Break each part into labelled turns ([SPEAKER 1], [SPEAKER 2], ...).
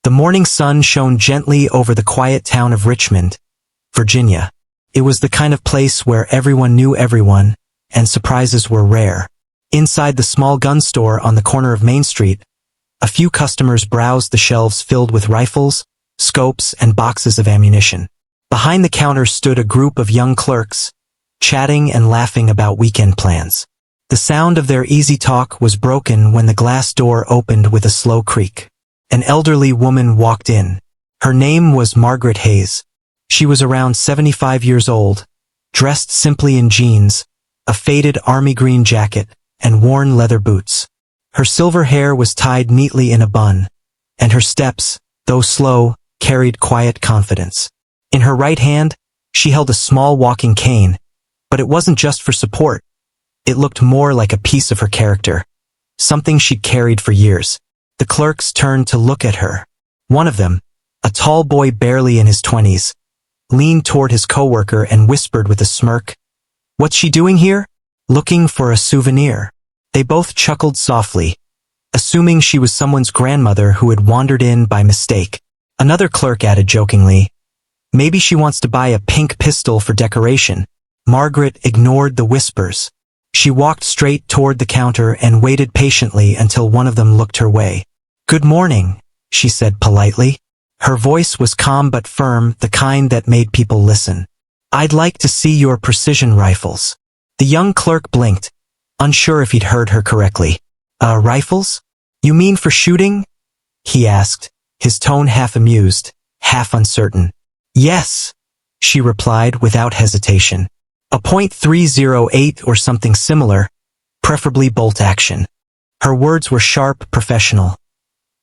[SPEAKER 1] The morning sun shone gently over the quiet town of Richmond, Virginia. It was the kind of place where everyone knew everyone, and surprises were rare. Inside the small gun store on the corner of Main Street, a few customers browsed the shelves filled with rifles, scopes, and boxes of ammunition. Behind the counter stood a group of young clerks, chatting and laughing about weekend plans. The sound of their easy talk was broken when the glass door opened with a slow creak. An elderly woman walked in. Her name was Margaret Hayes. She was around 75 years old, dressed simply in jeans, a faded army green jacket, and worn leather boots. Her silver hair was tied neatly in a bun, and her steps, though slow, carried quiet confidence. In her right hand, she held a small walking cane, but it wasn't just for support. It looked more like a piece of her character, something she'd carried for years. The clerks turned to look at her. One of them, a tall boy barely in his 20s, leaned toward his coworker and whispered with a smirk, "What's she doing here?" "Looking for a souvenir." They both chuckled softly, assuming she was someone's grandmother who had wandered in by mistake. Another clerk added jokingly, "Maybe she wants to buy a pink pistol for decoration." Margaret ignored the whispers. She walked straight toward the counter and waited patiently until one of them looked her way. "Good morning," she said politely. Her voice was calm but firm, the kind that made people listen. "I'd like to see your precision rifles." The young clerk blinked, unsure if he'd heard her correctly. Rifles? You mean for shooting?" he asked, his tone half amused, half uncertain. "Yes," she replied without hesitation. "A .308 or something similar, preferably bolt action." Her words were sharp, professional.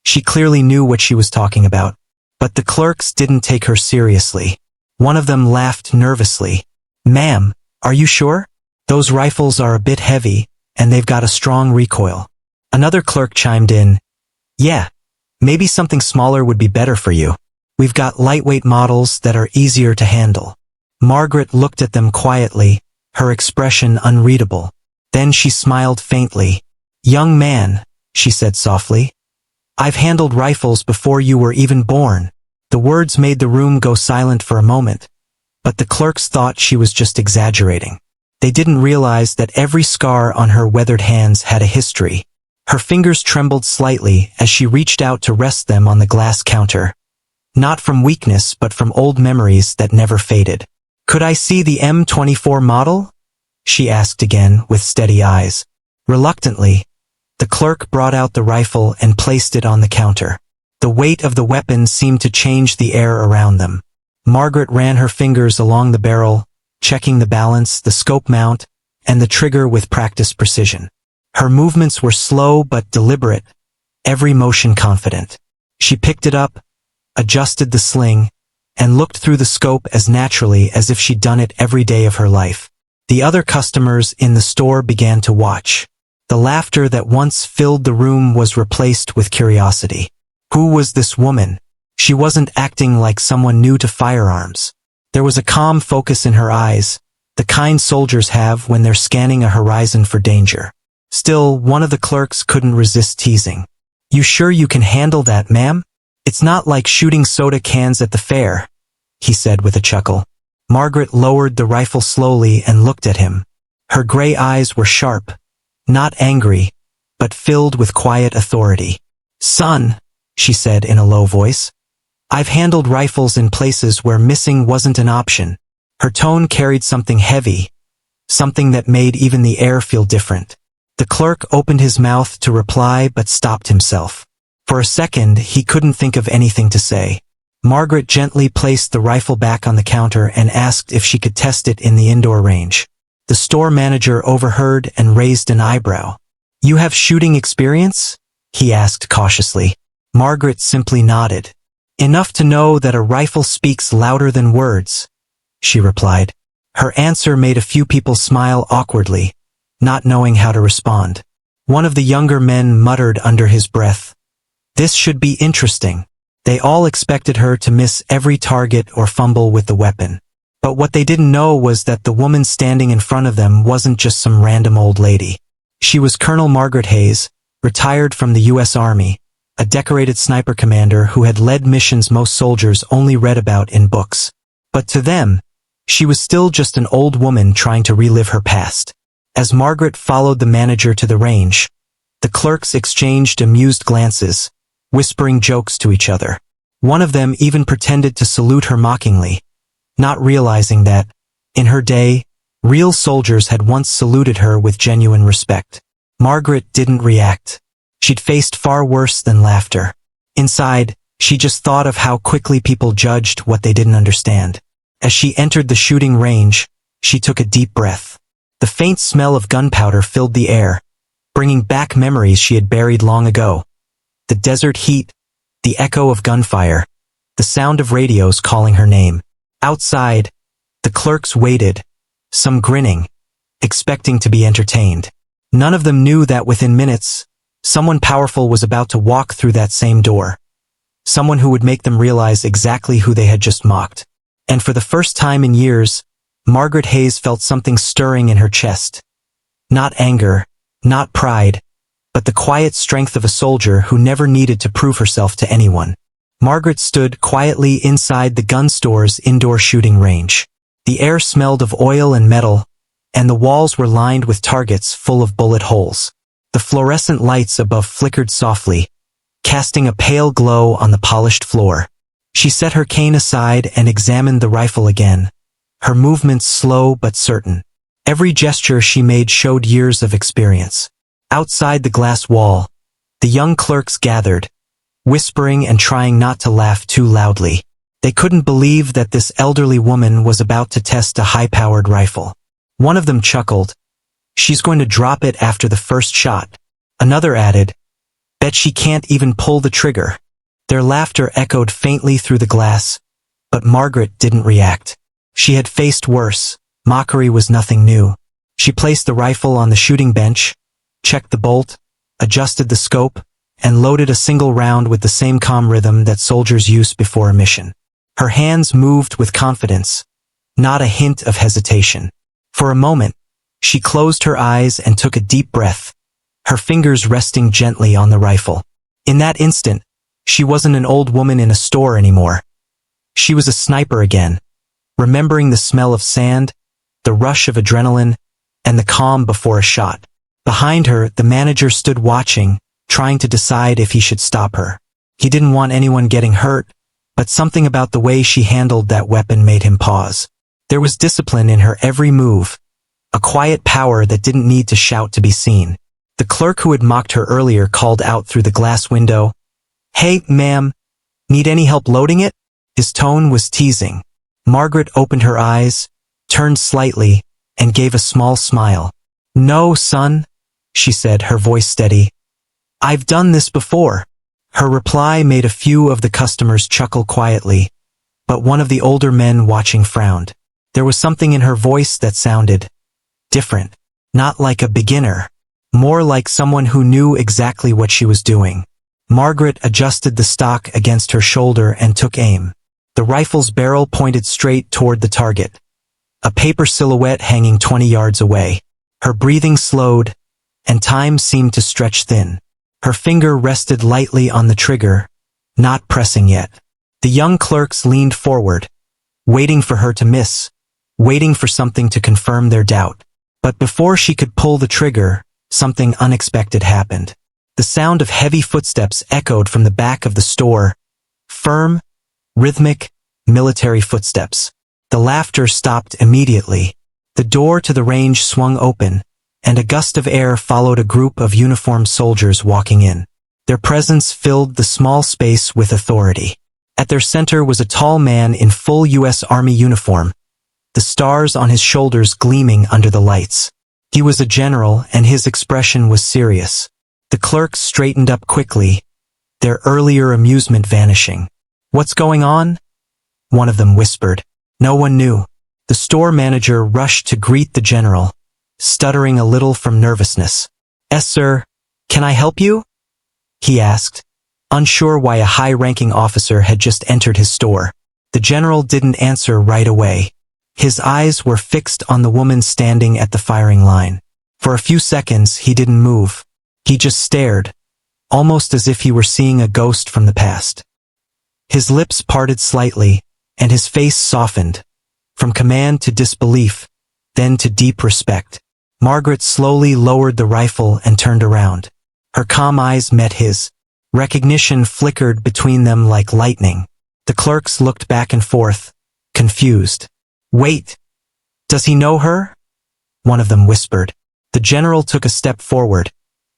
[SPEAKER 1] She clearly knew what she was talking about. But the clerks didn't take her seriously. One of them laughed nervously. "Ma'am, are you sure? Those rifles are a bit heavy, and they've got a strong recoil." Another clerk chimed in, "Yeah, maybe something smaller would be better for you. We've got lightweight models that are easier to handle." Margaret looked at them quietly, her expression unreadable. Then she smiled faintly. "Young man," she said softly, "I've handled rifles before you were even born." The words made the room go silent for a moment, but the clerks thought she was just exaggerating. They didn't realize that every scar on her weathered hands had a history. Her fingers trembled slightly as she reached out to rest them on the glass counter. Not from weakness, but from old memories that never faded. "Could I see the M24 model?" she asked again with steady eyes. Reluctantly, the clerk brought out the rifle and placed it on the counter. The weight of the weapon seemed to change the air around them. Margaret ran her fingers along the barrel, checking the balance, the scope mount, and the trigger with practiced precision. Her movements were slow but deliberate, every motion confident. She picked it up, adjusted the sling, and looked through the scope as naturally as if she'd done it every day of her life. The other customers in the store began to watch. The laughter that once filled the room was replaced with curiosity. Who was this woman? She wasn't acting like someone new to firearms. There was a calm focus in her eyes, the kind soldiers have when they're scanning a horizon for danger. Still, one of the clerks couldn't resist teasing. "You sure you can handle that, ma'am? It's not like shooting soda cans at the fair," he said with a chuckle. Margaret lowered the rifle slowly and looked at him. Her gray eyes were sharp, not angry, but filled with quiet authority. "Son," she said in a low voice, "I've handled rifles in places where missing wasn't an option." Her tone carried something heavy, something that made even the air feel different. The clerk opened his mouth to reply but stopped himself. For a second, he couldn't think of anything to say. Margaret gently placed the rifle back on the counter and asked if she could test it in the indoor range. The store manager overheard and raised an eyebrow. "You have shooting experience?" he asked cautiously. Margaret simply nodded. "Enough to know that a rifle speaks louder than words," she replied. Her answer made a few people smile awkwardly, not knowing how to respond. One of the younger men muttered under his breath, "This should be interesting." They all expected her to miss every target or fumble with the weapon. But what they didn't know was that the woman standing in front of them wasn't just some random old lady. She was Colonel Margaret Hayes, retired from the U.S. Army, a decorated sniper commander who had led missions most soldiers only read about in books. But to them, she was still just an old woman trying to relive her past. As Margaret followed the manager to the range, the clerks exchanged amused glances, whispering jokes to each other. One of them even pretended to salute her mockingly, not realizing that, in her day, real soldiers had once saluted her with genuine respect. Margaret didn't react. She'd faced far worse than laughter. Inside, she just thought of how quickly people judged what they didn't understand. As she entered the shooting range, she took a deep breath. The faint smell of gunpowder filled the air, bringing back memories she had buried long ago. The desert heat, the echo of gunfire, the sound of radios calling her name. Outside, the clerks waited, some grinning, expecting to be entertained. None of them knew that within minutes, someone powerful was about to walk through that same door. Someone who would make them realize exactly who they had just mocked. And for the first time in years, Margaret Hayes felt something stirring in her chest. Not anger, not pride, but the quiet strength of a soldier who never needed to prove herself to anyone. Margaret stood quietly inside the gun store's indoor shooting range. The air smelled of oil and metal, and the walls were lined with targets full of bullet holes. The fluorescent lights above flickered softly, casting a pale glow on the polished floor. She set her cane aside and examined the rifle again, her movements slow but certain. Every gesture she made showed years of experience. Outside the glass wall, the young clerks gathered, whispering and trying not to laugh too loudly. They couldn't believe that this elderly woman was about to test a high-powered rifle. One of them chuckled. "She's going to drop it after the first shot." Another added, "Bet she can't even pull the trigger." Their laughter echoed faintly through the glass, but Margaret didn't react. She had faced worse. Mockery was nothing new. She placed the rifle on the shooting bench, checked the bolt, adjusted the scope, and loaded a single round with the same calm rhythm that soldiers use before a mission. Her hands moved with confidence, not a hint of hesitation. For a moment, she closed her eyes and took a deep breath, her fingers resting gently on the rifle. In that instant, she wasn't an old woman in a store anymore. She was a sniper again, remembering the smell of sand, the rush of adrenaline, and the calm before a shot. Behind her, the manager stood watching, trying to decide if he should stop her. He didn't want anyone getting hurt, but something about the way she handled that weapon made him pause. There was discipline in her every move, a quiet power that didn't need to shout to be seen. The clerk who had mocked her earlier called out through the glass window, "Hey, ma'am, need any help loading it?" His tone was teasing. Margaret opened her eyes, turned slightly, and gave a small smile. "No, son," she said, her voice steady. "I've done this before." Her reply made a few of the customers chuckle quietly, but one of the older men watching frowned. There was something in her voice that sounded different, not like a beginner, more like someone who knew exactly what she was doing. Margaret adjusted the stock against her shoulder and took aim. The rifle's barrel pointed straight toward the target, a paper silhouette hanging 20 yards away. Her breathing slowed, and time seemed to stretch thin. Her finger rested lightly on the trigger, not pressing yet. The young clerks leaned forward, waiting for her to miss, waiting for something to confirm their doubt. But before she could pull the trigger, something unexpected happened. The sound of heavy footsteps echoed from the back of the store, firm, rhythmic, military footsteps. The laughter stopped immediately. The door to the range swung open, and a gust of air followed a group of uniformed soldiers walking in. Their presence filled the small space with authority. At their center was a tall man in full U.S. Army uniform, the stars on his shoulders gleaming under the lights. He was a general, and his expression was serious. The clerks straightened up quickly, their earlier amusement vanishing. "What's going on?" one of them whispered. No one knew. The store manager rushed to greet the general, stuttering a little from nervousness. "Yes, sir. Can I help you?" he asked, unsure why a high-ranking officer had just entered his store. The general didn't answer right away. His eyes were fixed on the woman standing at the firing line. For a few seconds, he didn't move. He just stared, almost as if he were seeing a ghost from the past. His lips parted slightly, and his face softened, from command to disbelief, then to deep respect. Margaret slowly lowered the rifle and turned around. Her calm eyes met his. Recognition flickered between them like lightning. The clerks looked back and forth, confused. "Wait! Does he know her?" one of them whispered. The general took a step forward,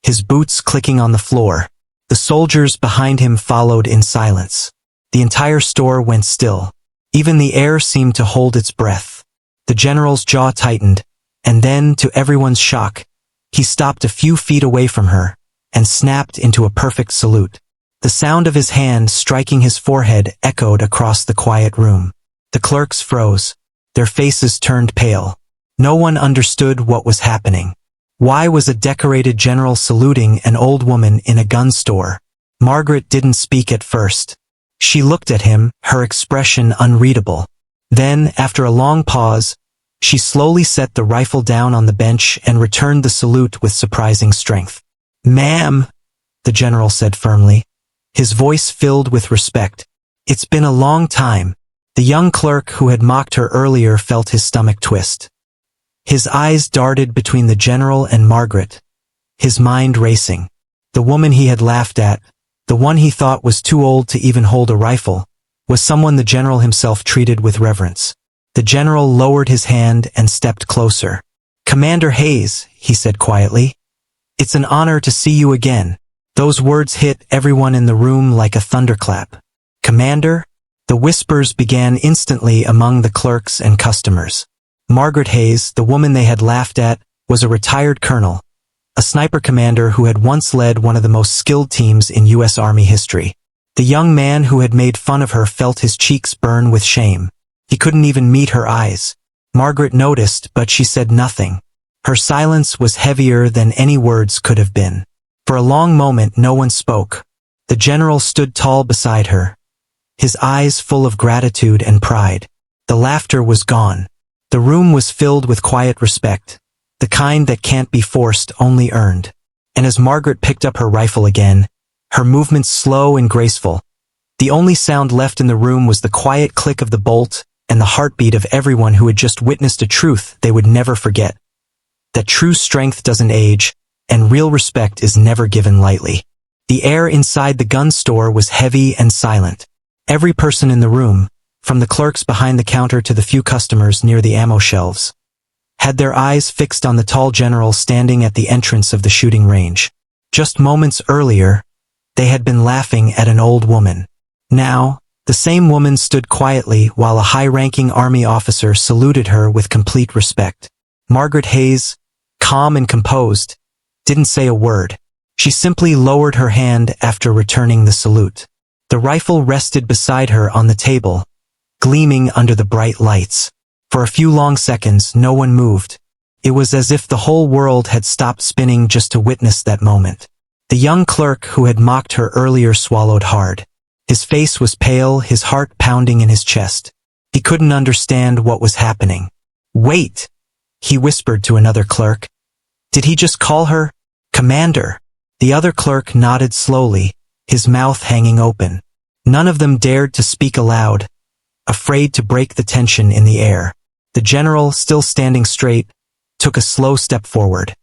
[SPEAKER 1] his boots clicking on the floor. The soldiers behind him followed in silence. The entire store went still. Even the air seemed to hold its breath. The general's jaw tightened, and then, to everyone's shock, he stopped a few feet away from her and snapped into a perfect salute. The sound of his hand striking his forehead echoed across the quiet room. The clerks froze. Their faces turned pale. No one understood what was happening. Why was a decorated general saluting an old woman in a gun store? Margaret didn't speak at first. She looked at him, her expression unreadable. Then, after a long pause, she slowly set the rifle down on the bench and returned the salute with surprising strength. "Ma'am," the general said firmly, his voice filled with respect. "It's been a long time." The young clerk who had mocked her earlier felt his stomach twist. His eyes darted between the general and Margaret, his mind racing. The woman he had laughed at, the one he thought was too old to even hold a rifle, was someone the general himself treated with reverence. The general lowered his hand and stepped closer. "Commander Hayes," he said quietly, "it's an honor to see you again." Those words hit everyone in the room like a thunderclap. "Commander?" The whispers began instantly among the clerks and customers. Margaret Hayes, the woman they had laughed at, was a retired colonel, a sniper commander who had once led one of the most skilled teams in U.S. Army history. The young man who had made fun of her felt his cheeks burn with shame. He couldn't even meet her eyes. Margaret noticed, but she said nothing. Her silence was heavier than any words could have been. For a long moment no one spoke. The general stood tall beside her, his eyes full of gratitude and pride. The laughter was gone. The room was filled with quiet respect, the kind that can't be forced, only earned. And as Margaret picked up her rifle again, her movements slow and graceful, the only sound left in the room was the quiet click of the bolt and the heartbeat of everyone who had just witnessed a truth they would never forget. That true strength doesn't age, and real respect is never given lightly. The air inside the gun store was heavy and silent. Every person in the room, from the clerks behind the counter to the few customers near the ammo shelves, had their eyes fixed on the tall general standing at the entrance of the shooting range. Just moments earlier, they had been laughing at an old woman. Now, the same woman stood quietly while a high-ranking army officer saluted her with complete respect. Margaret Hayes, calm and composed, didn't say a word. She simply lowered her hand after returning the salute. The rifle rested beside her on the table, gleaming under the bright lights. For a few long seconds, no one moved. It was as if the whole world had stopped spinning just to witness that moment. The young clerk who had mocked her earlier swallowed hard. His face was pale, his heart pounding in his chest. He couldn't understand what was happening. "Wait," he whispered to another clerk. "Did he just call her Commander?" The other clerk nodded slowly, his mouth hanging open. None of them dared to speak aloud, afraid to break the tension in the air. The general, still standing straight, took a slow step forward.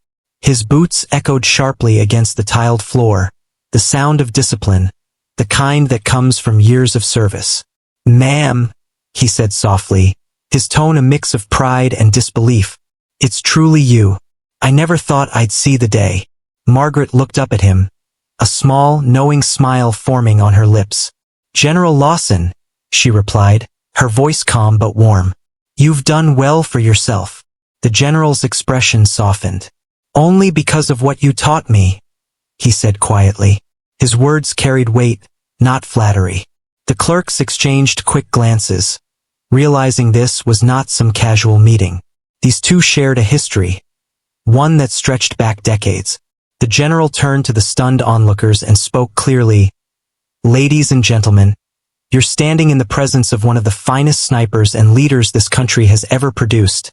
[SPEAKER 1] His boots echoed sharply against the tiled floor, the sound of discipline, the kind that comes from years of service. "Ma'am," he said softly, his tone a mix of pride and disbelief. "It's truly you. I never thought I'd see the day." Margaret looked up at him, a small, knowing smile forming on her lips. "General Lawson," she replied, her voice calm but warm. "You've done well for yourself." The general's expression softened. "Only because of what you taught me," he said quietly. His words carried weight, not flattery. The clerks exchanged quick glances, realizing this was not some casual meeting. These two shared a history, one that stretched back decades. The general turned to the stunned onlookers and spoke clearly. "Ladies and gentlemen, you're standing in the presence of one of the finest snipers and leaders this country has ever produced,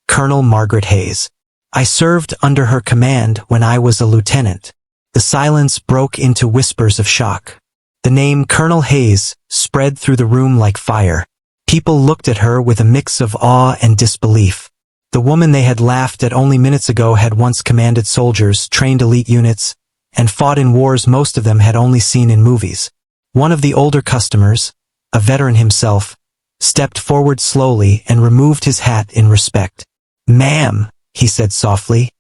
[SPEAKER 1] Colonel Margaret Hayes. I served under her command when I was a lieutenant. The silence broke into whispers of shock. The name Colonel Hayes spread through the room like fire. People looked at her with a mix of awe and disbelief. The woman they had laughed at only minutes ago had once commanded soldiers, trained elite units, and fought in wars most of them had only seen in movies. One of the older customers, a veteran himself, stepped forward slowly and removed his hat in respect. "Ma'am," he said softly.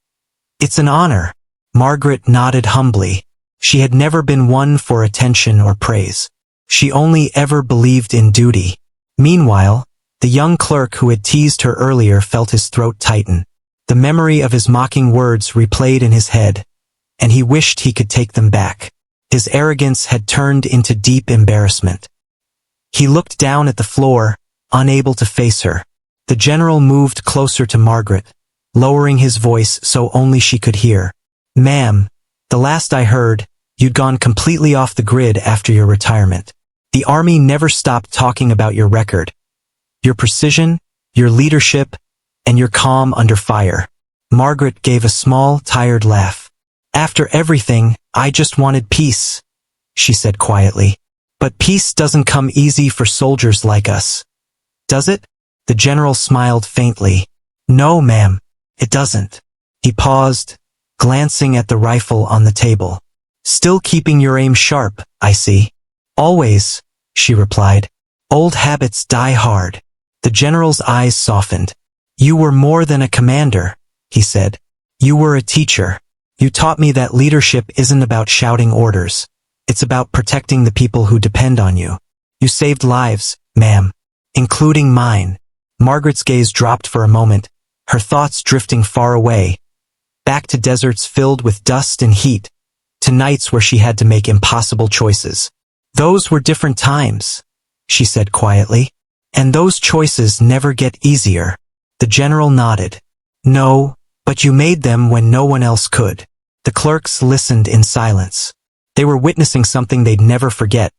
[SPEAKER 1] "It's an honor." Margaret nodded humbly. She had never been one for attention or praise. She only ever believed in duty. Meanwhile, the young clerk who had teased her earlier felt his throat tighten. The memory of his mocking words replayed in his head, and he wished he could take them back. His arrogance had turned into deep embarrassment. He looked down at the floor, unable to face her. The general moved closer to Margaret, lowering his voice so only she could hear. "Ma'am, the last I heard, you'd gone completely off the grid after your retirement. The army never stopped talking about your record. Your precision, your leadership, and your calm under fire." Margaret gave a small, tired laugh. "After everything, I just wanted peace," she said quietly. "But peace doesn't come easy for soldiers like us. Does it?" The general smiled faintly. "No, ma'am, it doesn't." He paused, glancing at the rifle on the table. "Still keeping your aim sharp, I see." "Always," she replied. "Old habits die hard." The general's eyes softened. "You were more than a commander," he said. "You were a teacher. You taught me that leadership isn't about shouting orders. It's about protecting the people who depend on you. You saved lives, ma'am, including mine." Margaret's gaze dropped for a moment, her thoughts drifting far away, back to deserts filled with dust and heat, to nights where she had to make impossible choices. "Those were different times," she said quietly. "And those choices never get easier." The general nodded. "No, but you made them when no one else could." The clerks listened in silence. They were witnessing something they'd never forget.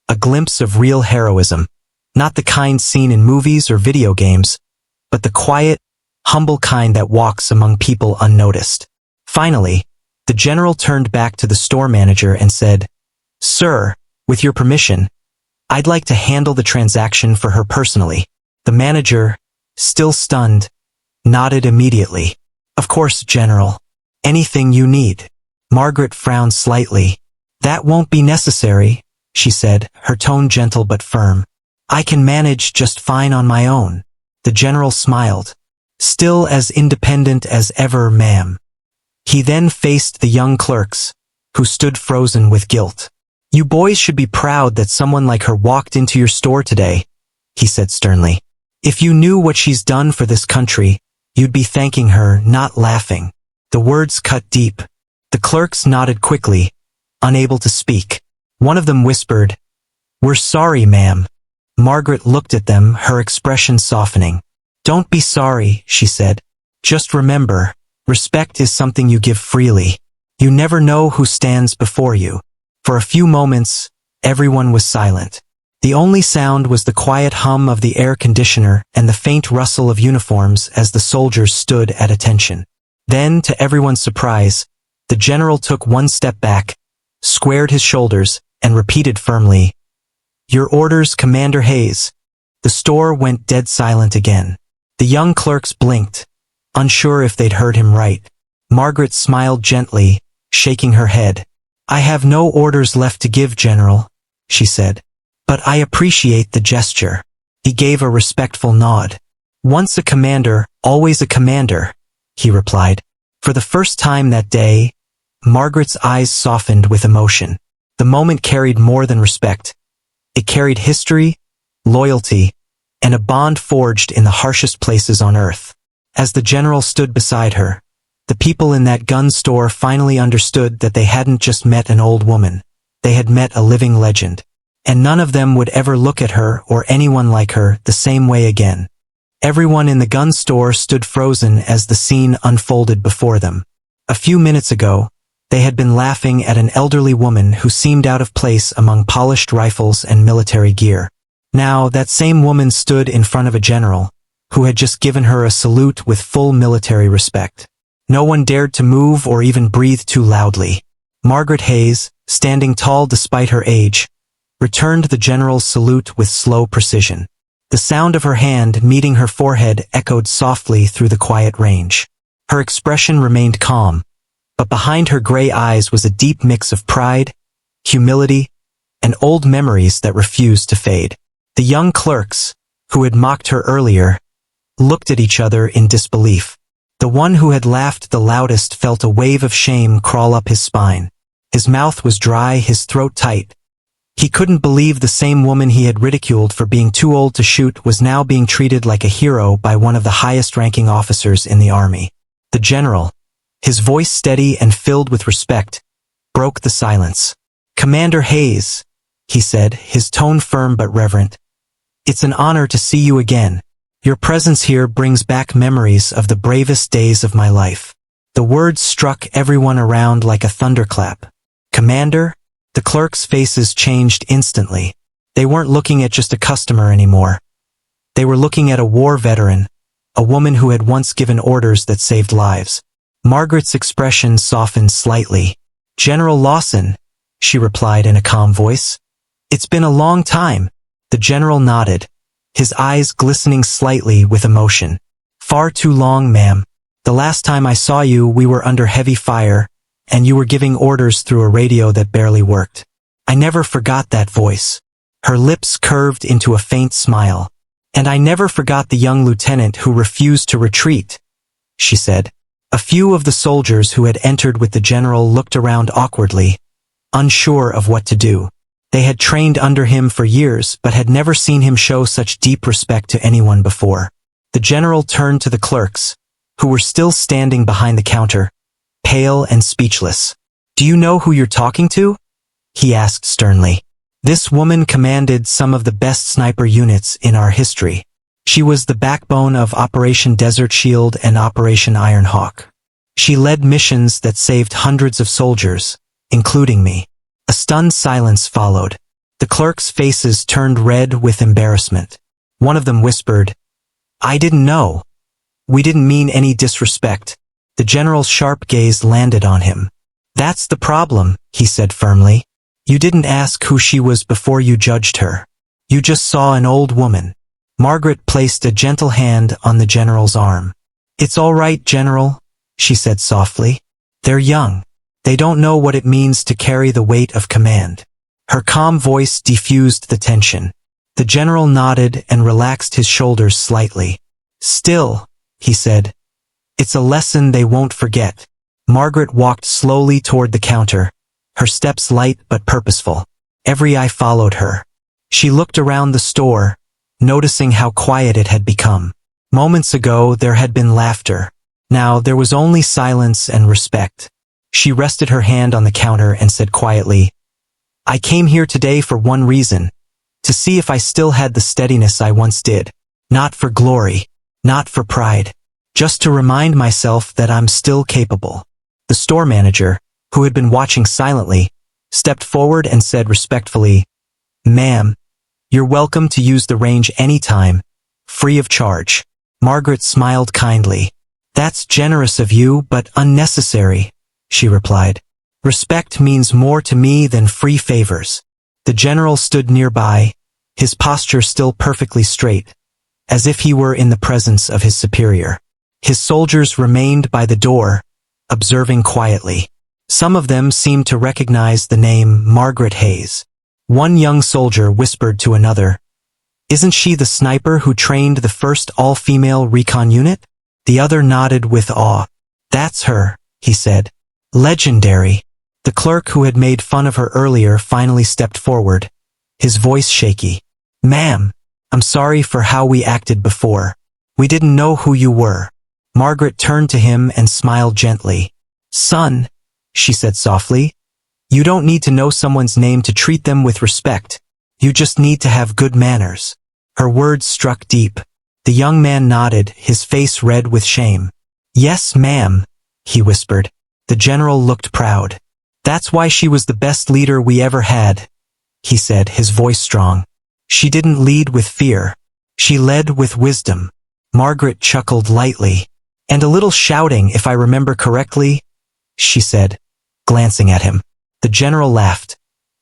[SPEAKER 1] A glimpse of real heroism. Not the kind seen in movies or video games, but the quiet, humble kind that walks among people unnoticed. Finally, the general turned back to the store manager and said, "Sir, with your permission, I'd like to handle the transaction for her personally." The manager, still stunned, nodded immediately. "Of course, General. Anything you need." Margaret frowned slightly. "That won't be necessary," she said, her tone gentle but firm. "I can manage just fine on my own." The general smiled. "Still as independent as ever, ma'am." He then faced the young clerks, who stood frozen with guilt. "You boys should be proud that someone like her walked into your store today," he said sternly. "If you knew what she's done for this country, you'd be thanking her, not laughing." The words cut deep. The clerks nodded quickly, unable to speak. One of them whispered, "We're sorry, ma'am." Margaret looked at them, her expression softening. "Don't be sorry," she said. "Just remember, respect is something you give freely. You never know who stands before you." For a few moments, everyone was silent. The only sound was the quiet hum of the air conditioner and the faint rustle of uniforms as the soldiers stood at attention. Then, to everyone's surprise, the general took one step back, squared his shoulders, and repeated firmly, "Your orders, Commander Hayes." The store went dead silent again. The young clerks blinked, unsure if they'd heard him right. Margaret smiled gently, shaking her head. "I have no orders left to give, General," she said. "But I appreciate the gesture." He gave a respectful nod. "Once a commander, always a commander," he replied. For the first time that day, Margaret's eyes softened with emotion. The moment carried more than respect. It carried history, loyalty, and a bond forged in the harshest places on earth. As the general stood beside her, the people in that gun store finally understood that they hadn't just met an old woman. They had met a living legend. And none of them would ever look at her or anyone like her the same way again. Everyone in the gun store stood frozen as the scene unfolded before them. A few minutes ago, they had been laughing at an elderly woman who seemed out of place among polished rifles and military gear. Now, that same woman stood in front of a general, who had just given her a salute with full military respect. No one dared to move or even breathe too loudly. Margaret Hayes, standing tall despite her age, returned the general's salute with slow precision. The sound of her hand meeting her forehead echoed softly through the quiet range. Her expression remained calm, but behind her gray eyes was a deep mix of pride, humility, and old memories that refused to fade. The young clerks, who had mocked her earlier, looked at each other in disbelief. The one who had laughed the loudest felt a wave of shame crawl up his spine. His mouth was dry, his throat tight. He couldn't believe the same woman he had ridiculed for being too old to shoot was now being treated like a hero by one of the highest-ranking officers in the army. The general, his voice steady and filled with respect, broke the silence. "Commander Hayes," he said, his tone firm but reverent. "It's an honor to see you again. Your presence here brings back memories of the bravest days of my life." The words struck everyone around like a thunderclap. "Commander?" The clerks' faces changed instantly. They weren't looking at just a customer anymore. They were looking at a war veteran, a woman who had once given orders that saved lives. Margaret's expression softened slightly. "General Lawson," she replied in a calm voice. "It's been a long time." The general nodded, his eyes glistening slightly with emotion. "Far too long, ma'am. The last time I saw you, we were under heavy fire, and you were giving orders through a radio that barely worked. I never forgot that voice." Her lips curved into a faint smile. "And I never forgot the young lieutenant who refused to retreat," she said. A few of the soldiers who had entered with the general looked around awkwardly, unsure of what to do. They had trained under him for years but had never seen him show such deep respect to anyone before. The general turned to the clerks, who were still standing behind the counter, pale and speechless. "Do you know who you're talking to?" he asked sternly. "This woman commanded some of the best sniper units in our history. She was the backbone of Operation Desert Shield and Operation Iron Hawk. She led missions that saved hundreds of soldiers, including me." A stunned silence followed. The clerks' faces turned red with embarrassment. One of them whispered, "I didn't know. We didn't mean any disrespect." The general's sharp gaze landed on him. "That's the problem," he said firmly. "You didn't ask who she was before you judged her. You just saw an old woman." Margaret placed a gentle hand on the general's arm. "It's all right, General," she said softly. "They're young. They don't know what it means to carry the weight of command." Her calm voice diffused the tension. The general nodded and relaxed his shoulders slightly. "Still," he said, "it's a lesson they won't forget." Margaret walked slowly toward the counter, her steps light but purposeful. Every eye followed her. She looked around the store, noticing how quiet it had become. Moments ago there had been laughter. Now there was only silence and respect. She rested her hand on the counter and said quietly, "I came here today for one reason, to see if I still had the steadiness I once did. Not for glory, not for pride. Just to remind myself that I'm still capable." The store manager, who had been watching silently, stepped forward and said respectfully, "Ma'am, you're welcome to use the range anytime, free of charge." Margaret smiled kindly. "That's generous of you, but unnecessary," she replied. "Respect means more to me than free favors." The general stood nearby, his posture still perfectly straight, as if he were in the presence of his superior. His soldiers remained by the door, observing quietly. Some of them seemed to recognize the name Margaret Hayes. One young soldier whispered to another, "Isn't she the sniper who trained the first all-female recon unit?" The other nodded with awe. "That's her," he said. "Legendary." The clerk who had made fun of her earlier finally stepped forward, his voice shaky. "Ma'am, I'm sorry for how we acted before. We didn't know who you were." Margaret turned to him and smiled gently. "Son," she said softly, "you don't need to know someone's name to treat them with respect. You just need to have good manners." Her words struck deep. The young man nodded, his face red with shame. "Yes, ma'am," he whispered. The general looked proud. "That's why she was the best leader we ever had," he said, his voice strong. "She didn't lead with fear. She led with wisdom." Margaret chuckled lightly. "And a little shouting, if I remember correctly," she said, glancing at him. The general laughed.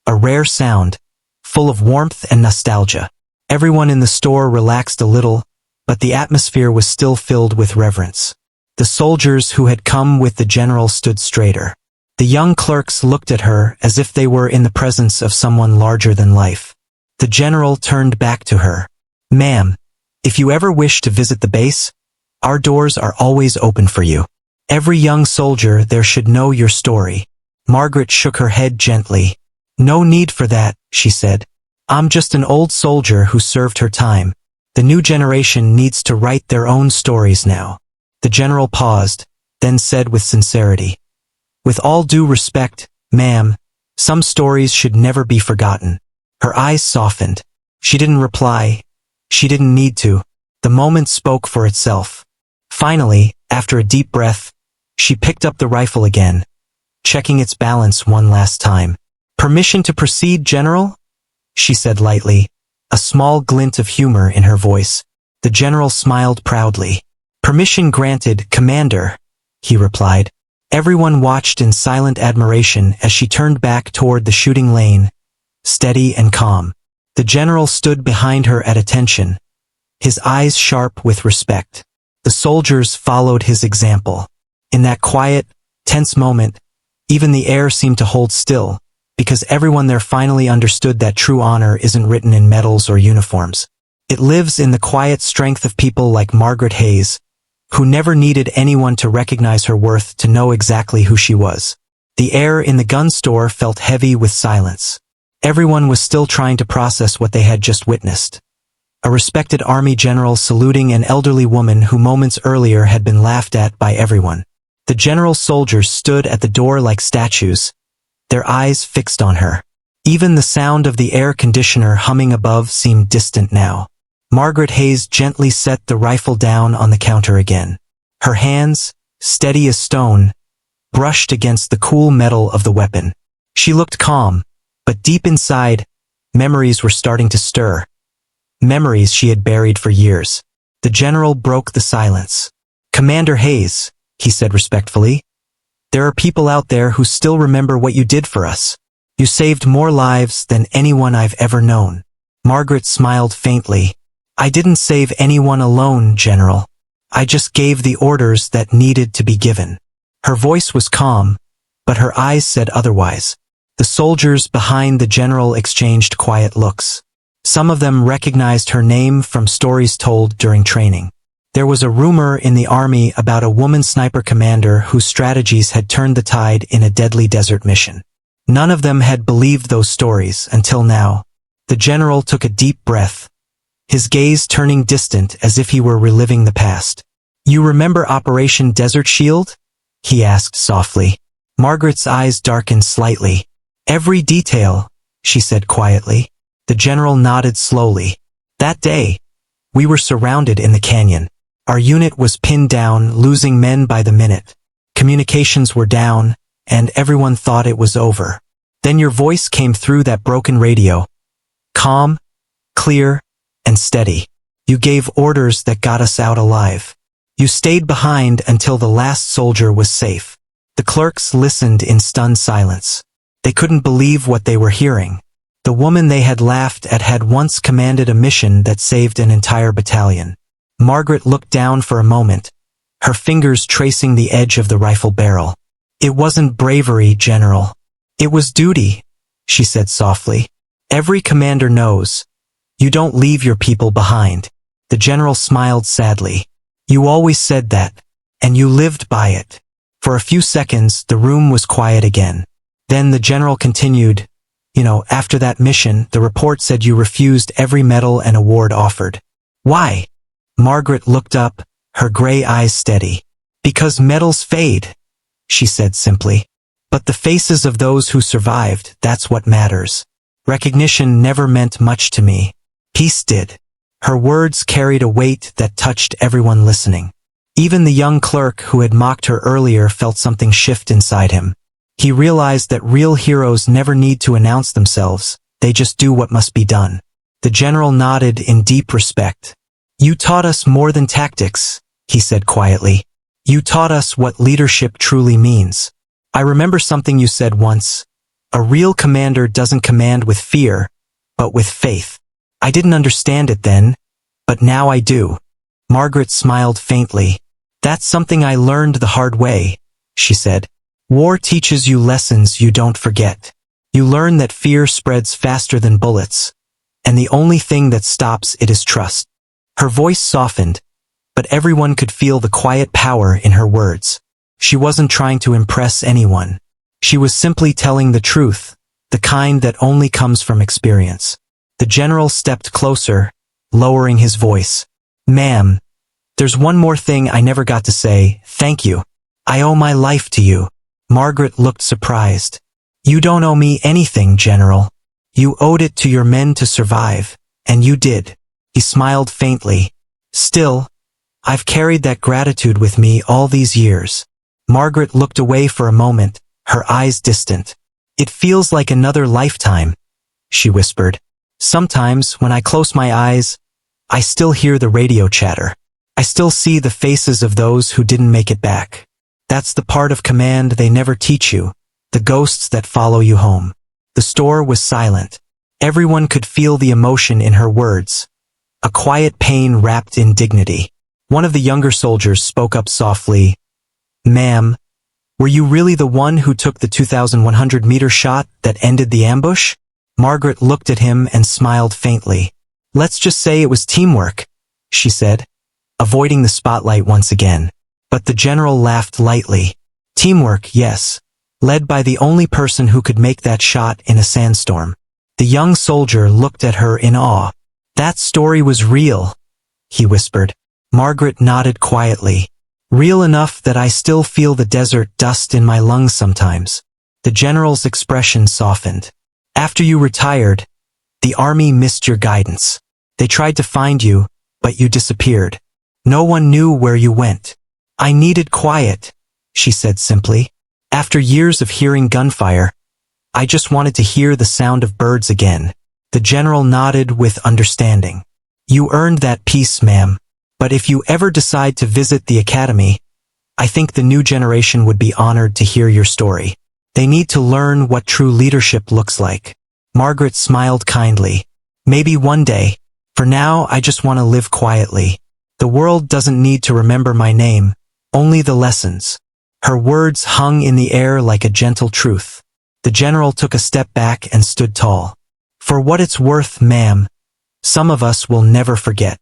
[SPEAKER 1] A rare sound, full of warmth and nostalgia. Everyone in the store relaxed a little, but the atmosphere was still filled with reverence. The soldiers who had come with the general stood straighter. The young clerks looked at her as if they were in the presence of someone larger than life. The general turned back to her. "Ma'am, if you ever wish to visit the base, our doors are always open for you. Every young soldier there should know your story." Margaret shook her head gently. "No need for that," she said. "I'm just an old soldier who served her time. The new generation needs to write their own stories now." The general paused, then said with sincerity, "With all due respect, ma'am, some stories should never be forgotten." Her eyes softened. She didn't reply. She didn't need to. The moment spoke for itself. Finally, after a deep breath, she picked up the rifle again, checking its balance one last time. "Permission to proceed, General?" she said lightly, a small glint of humor in her voice. The general smiled proudly. "Permission granted, Commander," he replied. Everyone watched in silent admiration as she turned back toward the shooting lane, steady and calm. The general stood behind her at attention, his eyes sharp with respect. The soldiers followed his example. In that quiet, tense moment, even the air seemed to hold still, because everyone there finally understood that true honor isn't written in medals or uniforms. It lives in the quiet strength of people like Margaret Hayes, who never needed anyone to recognize her worth to know exactly who she was. The air in the gun store felt heavy with silence. Everyone was still trying to process what they had just witnessed. A respected army general saluting an elderly woman who moments earlier had been laughed at by everyone. The general's soldiers stood at the door like statues, their eyes fixed on her. Even the sound of the air conditioner humming above seemed distant now. Margaret Hayes gently set the rifle down on the counter again. Her hands, steady as stone, brushed against the cool metal of the weapon. She looked calm, but deep inside, memories were starting to stir. Memories she had buried for years. The general broke the silence. "Commander Hayes," he said respectfully, "there are people out there who still remember what you did for us. You saved more lives than anyone I've ever known." Margaret smiled faintly. "I didn't save anyone alone, General. I just gave the orders that needed to be given." Her voice was calm, but her eyes said otherwise. The soldiers behind the general exchanged quiet looks. Some of them recognized her name from stories told during training. There was a rumor in the army about a woman sniper commander whose strategies had turned the tide in a deadly desert mission. None of them had believed those stories until now. The general took a deep breath, his gaze turning distant as if he were reliving the past. "You remember Operation Desert Shield?" he asked softly. Margaret's eyes darkened slightly. "Every detail," she said quietly. The general nodded slowly. "That day, we were surrounded in the canyon. Our unit was pinned down, losing men by the minute. Communications were down, and everyone thought it was over. Then your voice came through that broken radio. Calm, clear, and steady. You gave orders that got us out alive. You stayed behind until the last soldier was safe." The clerks listened in stunned silence. They couldn't believe what they were hearing. The woman they had laughed at had once commanded a mission that saved an entire battalion. Margaret looked down for a moment, her fingers tracing the edge of the rifle barrel. "It wasn't bravery, General. It was duty," she said softly. "Every commander knows. You don't leave your people behind." The general smiled sadly. "You always said that, and you lived by it." For a few seconds, the room was quiet again. Then the general continued, "After that mission, the report said you refused every medal and award offered. Why?" Margaret looked up, her gray eyes steady. "Because medals fade," she said simply. "But the faces of those who survived, that's what matters. Recognition never meant much to me. Peace did." Her words carried a weight that touched everyone listening. Even the young clerk who had mocked her earlier felt something shift inside him. He realized that real heroes never need to announce themselves, they just do what must be done. The general nodded in deep respect. "You taught us more than tactics," he said quietly. "You taught us what leadership truly means. I remember something you said once. A real commander doesn't command with fear, but with faith. I didn't understand it then, but now I do. Margaret smiled faintly. That's something I learned the hard way, she said. War teaches you lessons you don't forget. You learn that fear spreads faster than bullets, and the only thing that stops it is trust. Her voice softened, but everyone could feel the quiet power in her words. She wasn't trying to impress anyone. She was simply telling the truth, the kind that only comes from experience. The general stepped closer, lowering his voice. Ma'am, there's one more thing I never got to say. Thank you. I owe my life to you. Margaret looked surprised. You don't owe me anything, General. You owed it to your men to survive, and you did. He smiled faintly. Still, I've carried that gratitude with me all these years. Margaret looked away for a moment, her eyes distant. It feels like another lifetime, she whispered. Sometimes, when I close my eyes, I still hear the radio chatter. I still see the faces of those who didn't make it back. That's the part of command they never teach you, the ghosts that follow you home. The store was silent. Everyone could feel the emotion in her words, a quiet pain wrapped in dignity. One of the younger soldiers spoke up softly. Ma'am, were you really the one who took the 2,100-meter shot that ended the ambush? Margaret looked at him and smiled faintly. Let's just say it was teamwork, she said, avoiding the spotlight once again. But the general laughed lightly. Teamwork, yes, led by the only person who could make that shot in a sandstorm. The young soldier looked at her in awe. That story was real, he whispered. Margaret nodded quietly. Real enough that I still feel the desert dust in my lungs sometimes. The general's expression softened. After you retired, the army missed your guidance. They tried to find you, but you disappeared. No one knew where you went. I needed quiet, she said simply. After years of hearing gunfire, I just wanted to hear the sound of birds again. The general nodded with understanding. You earned that peace, ma'am. But if you ever decide to visit the academy, I think the new generation would be honored to hear your story. They need to learn what true leadership looks like. Margaret smiled kindly. Maybe one day. For now, I just want to live quietly. The world doesn't need to remember my name, only the lessons. Her words hung in the air like a gentle truth. The general took a step back and stood tall. For what it's worth, ma'am, some of us will never forget.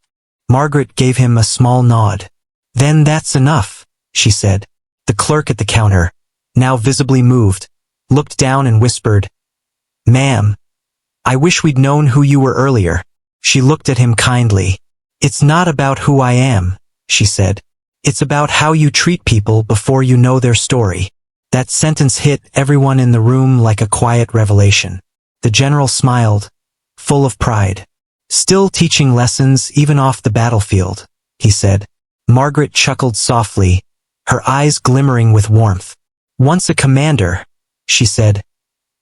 [SPEAKER 1] Margaret gave him a small nod. Then that's enough, she said. The clerk at the counter, now visibly moved, looked down and whispered, Ma'am, I wish we'd known who you were earlier. She looked at him kindly. It's not about who I am, she said. It's about how you treat people before you know their story. That sentence hit everyone in the room like a quiet revelation. The general smiled, full of pride. Still teaching lessons even off the battlefield, he said. Margaret chuckled softly, her eyes glimmering with warmth. Once a commander, she said.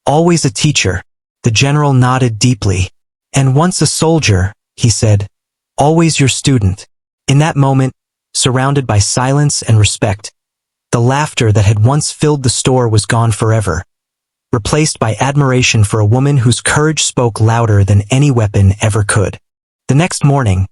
[SPEAKER 1] Always a teacher. The general nodded deeply. And once a soldier, he said. Always your student. In that moment, surrounded by silence and respect, the laughter that had once filled the store was gone forever, replaced by admiration for a woman whose courage spoke louder than any weapon ever could. The next morning,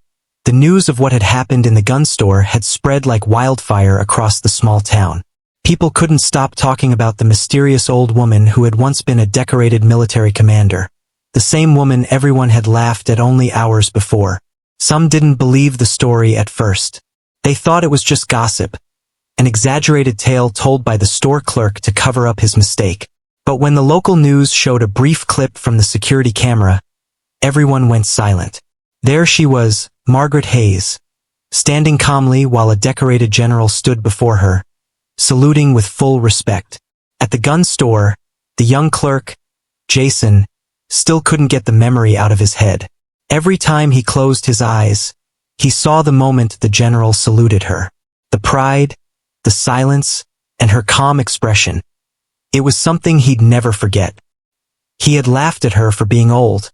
[SPEAKER 1] the news of what had happened in the gun store had spread like wildfire across the small town. People couldn't stop talking about the mysterious old woman who had once been a decorated military commander, the same woman everyone had laughed at only hours before. Some didn't believe the story at first. They thought it was just gossip, an exaggerated tale told by the store clerk to cover up his mistake. But when the local news showed a brief clip from the security camera, everyone went silent. There she was, Margaret Hayes, standing calmly while a decorated general stood before her, saluting with full respect. At the gun store, the young clerk, Jason, still couldn't get the memory out of his head. Every time he closed his eyes, he saw the moment the general saluted her. The pride, the silence, and her calm expression. It was something he'd never forget. He had laughed at her for being old,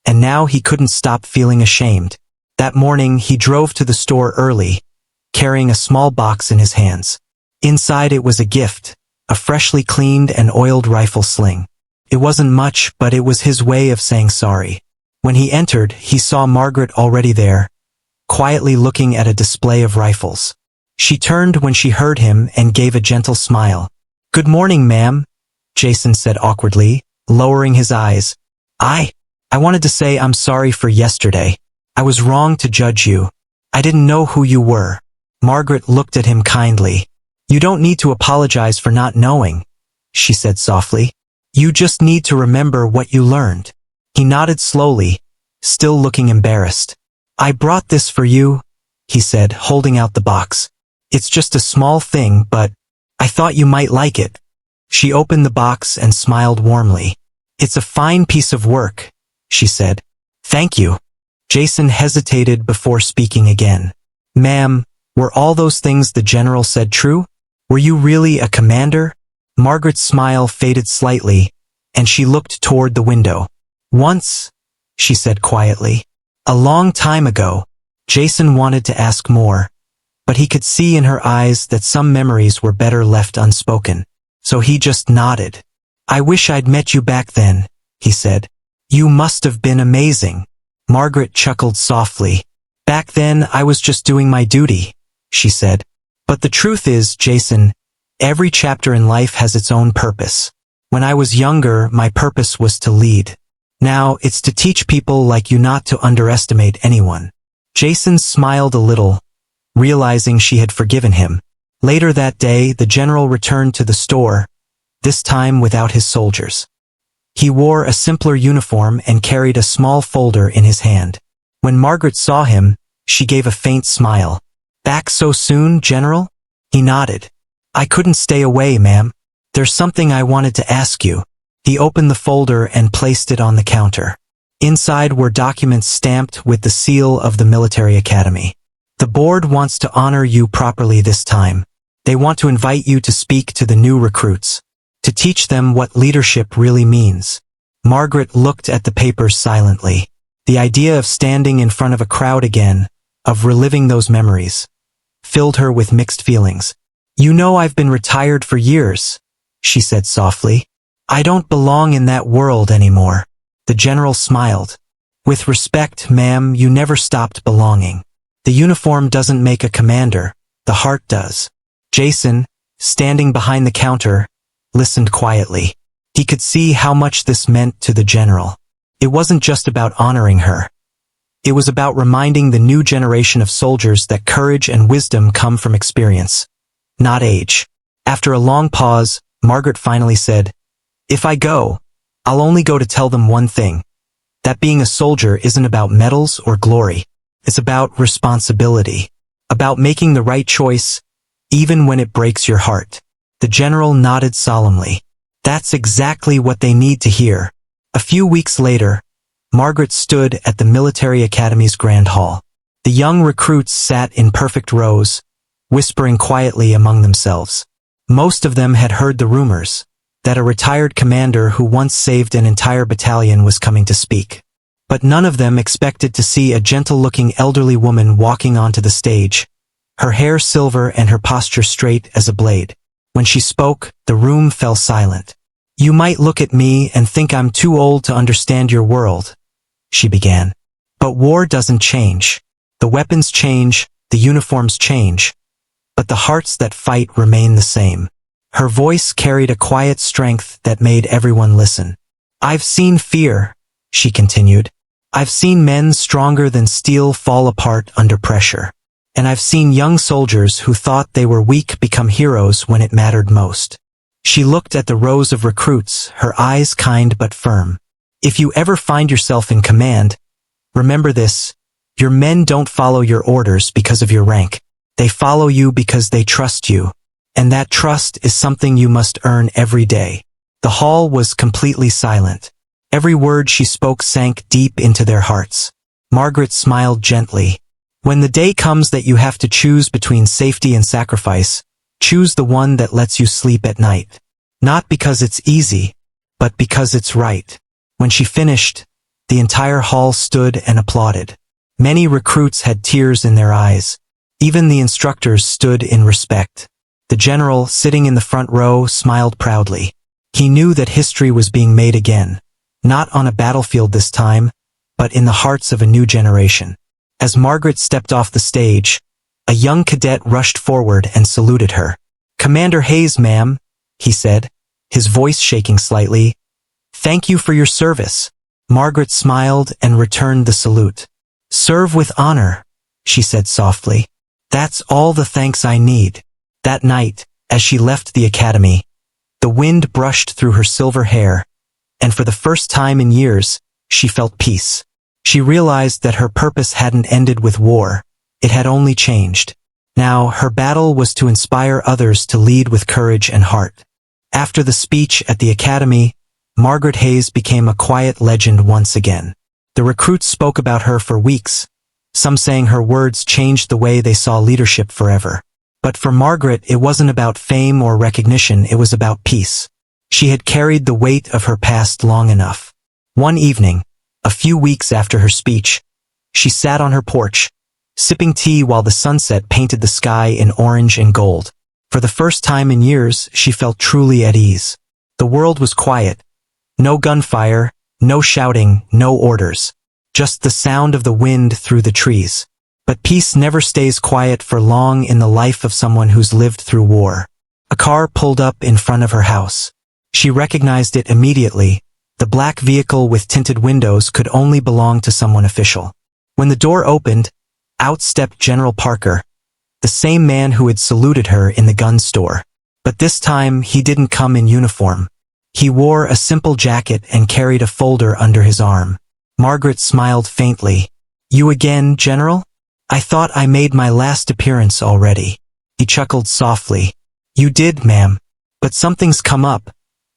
[SPEAKER 1] and now he couldn't stop feeling ashamed. That morning he drove to the store early, carrying a small box in his hands. Inside it was a gift, a freshly cleaned and oiled rifle sling. It wasn't much, but it was his way of saying sorry. When he entered, he saw Margaret already there, quietly looking at a display of rifles. She turned when she heard him and gave a gentle smile. "Good morning, ma'am," Jason said awkwardly, lowering his eyes. I wanted to say I'm sorry for yesterday. I was wrong to judge you. I didn't know who you were." Margaret looked at him kindly. "You don't need to apologize for not knowing," she said softly. "You just need to remember what you learned." He nodded slowly, still looking embarrassed. "I brought this for you," he said, holding out the box. "It's just a small thing, but I thought you might like it." She opened the box and smiled warmly. "It's a fine piece of work," she said. "Thank you." Jason hesitated before speaking again. "Ma'am, were all those things the general said true? Were you really a commander?" Margaret's smile faded slightly, and she looked toward the window. "Once," she said quietly. "A long time ago." Jason wanted to ask more, but he could see in her eyes that some memories were better left unspoken. So he just nodded. "I wish I'd met you back then," he said. "You must have been amazing." Margaret chuckled softly. "Back then I was just doing my duty," she said. "But the truth is, Jason, every chapter in life has its own purpose. When I was younger, my purpose was to lead. Now it's to teach people like you not to underestimate anyone." Jason smiled a little, realizing she had forgiven him. Later that day, the general returned to the store, this time without his soldiers. He wore a simpler uniform and carried a small folder in his hand. When Margaret saw him, she gave a faint smile. "Back so soon, General?" He nodded. "I couldn't stay away, ma'am. There's something I wanted to ask you." He opened the folder and placed it on the counter. Inside were documents stamped with the seal of the military academy. "The board wants to honor you properly this time. They want to invite you to speak to the new recruits, to teach them what leadership really means." Margaret looked at the papers silently. The idea of standing in front of a crowd again, of reliving those memories, filled her with mixed feelings. "You know I've been retired for years," she said softly. "I don't belong in that world anymore." The general smiled. "With respect, ma'am, you never stopped belonging. The uniform doesn't make a commander, the heart does." Jason, standing behind the counter, listened quietly. He could see how much this meant to the general. It wasn't just about honoring her. It was about reminding the new generation of soldiers that courage and wisdom come from experience, not age. After a long pause, Margaret finally said, "If I go, I'll only go to tell them one thing. That being a soldier isn't about medals or glory. It's about responsibility. About making the right choice, even when it breaks your heart." The general nodded solemnly. "That's exactly what they need to hear." A few weeks later, Margaret stood at the military academy's grand hall. The young recruits sat in perfect rows, whispering quietly among themselves. Most of them had heard the rumors that a retired commander who once saved an entire battalion was coming to speak. But none of them expected to see a gentle-looking elderly woman walking onto the stage, her hair silver and her posture straight as a blade. When she spoke, the room fell silent. "You might look at me and think I'm too old to understand your world," she began. "But war doesn't change. The weapons change, the uniforms change, but the hearts that fight remain the same." Her voice carried a quiet strength that made everyone listen. "I've seen fear," she continued. "I've seen men stronger than steel fall apart under pressure. And I've seen young soldiers who thought they were weak become heroes when it mattered most." She looked at the rows of recruits, her eyes kind but firm. "If you ever find yourself in command, remember this: your men don't follow your orders because of your rank. They follow you because they trust you. And that trust is something you must earn every day." The hall was completely silent. Every word she spoke sank deep into their hearts. Margaret smiled gently. "When the day comes that you have to choose between safety and sacrifice, choose the one that lets you sleep at night. Not because it's easy, but because it's right." When she finished, the entire hall stood and applauded. Many recruits had tears in their eyes. Even the instructors stood in respect. The general, sitting in the front row, smiled proudly. He knew that history was being made again, not on a battlefield this time, but in the hearts of a new generation. As Margaret stepped off the stage, a young cadet rushed forward and saluted her. "Commander Hayes, ma'am," he said, his voice shaking slightly. "Thank you for your service." Margaret smiled and returned the salute. "Serve with honor," she said softly. "That's all the thanks I need." That night, as she left the academy, the wind brushed through her silver hair, and for the first time in years, she felt peace. She realized that her purpose hadn't ended with war, it had only changed. Now, her battle was to inspire others to lead with courage and heart. After the speech at the academy, Margaret Hayes became a quiet legend once again. The recruits spoke about her for weeks, some saying her words changed the way they saw leadership forever. But for Margaret, it wasn't about fame or recognition, it was about peace. She had carried the weight of her past long enough. One evening, a few weeks after her speech, she sat on her porch, sipping tea while the sunset painted the sky in orange and gold. For the first time in years, she felt truly at ease. The world was quiet. No gunfire, no shouting, no orders. Just the sound of the wind through the trees. But peace never stays quiet for long in the life of someone who's lived through war. A car pulled up in front of her house. She recognized it immediately. The black vehicle with tinted windows could only belong to someone official. When the door opened, out stepped General Parker, the same man who had saluted her in the gun store. But this time, he didn't come in uniform. He wore a simple jacket and carried a folder under his arm. Margaret smiled faintly. "You again, General? I thought I made my last appearance already." He chuckled softly. "You did, ma'am. But something's come up.